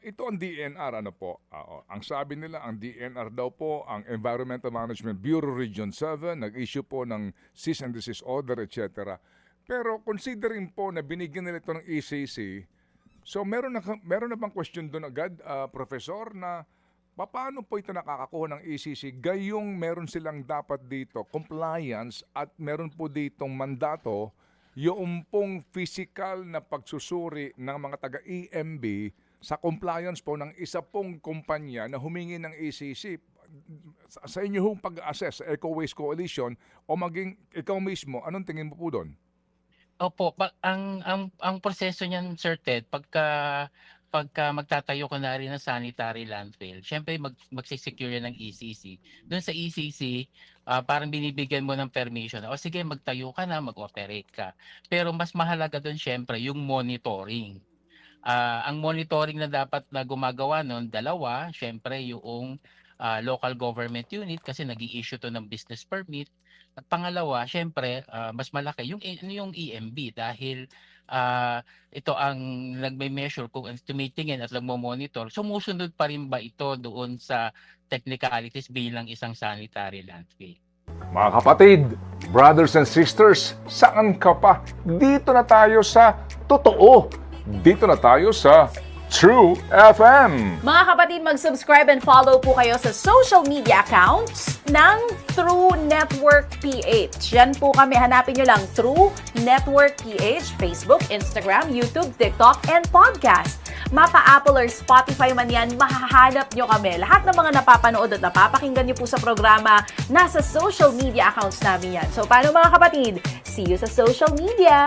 ito ang DNR, ano po, ang sabi nila, ang DNR daw po, ang Environmental Management Bureau Region 7, nag-issue po ng cease and desist order, etc. Pero considering po na binigyan nila ito ng ECC, so meron na bang question doon agad, Professor, na paano po ito nakakakuha ng ECC? Gayong meron silang dapat dito, compliance, at meron po ditong mandato, yung pong physical na pagsusuri ng mga taga-EMB sa compliance po ng isa pong kumpanya na humingi ng ECC. Sa inyo hong pag-assess sa Eco Waste Coalition o maging ikaw mismo, anong tingin mo po doon? Opo, ang proseso niyan, Sir Ted, pagka magtatayo ka na rin ng sanitary landfill, syempre magsisecure yan ng ECC. Doon sa ECC, parang binibigyan mo ng permission. O sige, magtayo ka na, mag-operate ka. Pero mas mahalaga doon syempre yung monitoring. Ang monitoring na dapat na gumagawa nun, dalawa, syempre yung local government unit kasi nag-i-issue to ng business permit. At pangalawa, syempre, mas malaki yung EMB dahil ito ang nagme-measure kung tumitingin at nagmo-monitor. Sumusunod pa rin ba ito doon sa technicalities bilang isang sanitary landfill? Mga kapatid, brothers and sisters, saan ka pa? Dito na tayo sa totoo. Dito na tayo sa True FM. Mga kapatid, mag-subscribe and follow po kayo sa social media accounts ng True Network PH. Yan po kami, hanapin nyo lang True Network PH, Facebook, Instagram, YouTube, TikTok, and podcast. Mapa Apple or Spotify man yan, mahahanap nyo kami. Lahat ng mga napapanood at napapakinggan nyo po sa programa, nasa social media accounts namin yan. So paano mga kapatid? See you sa social media!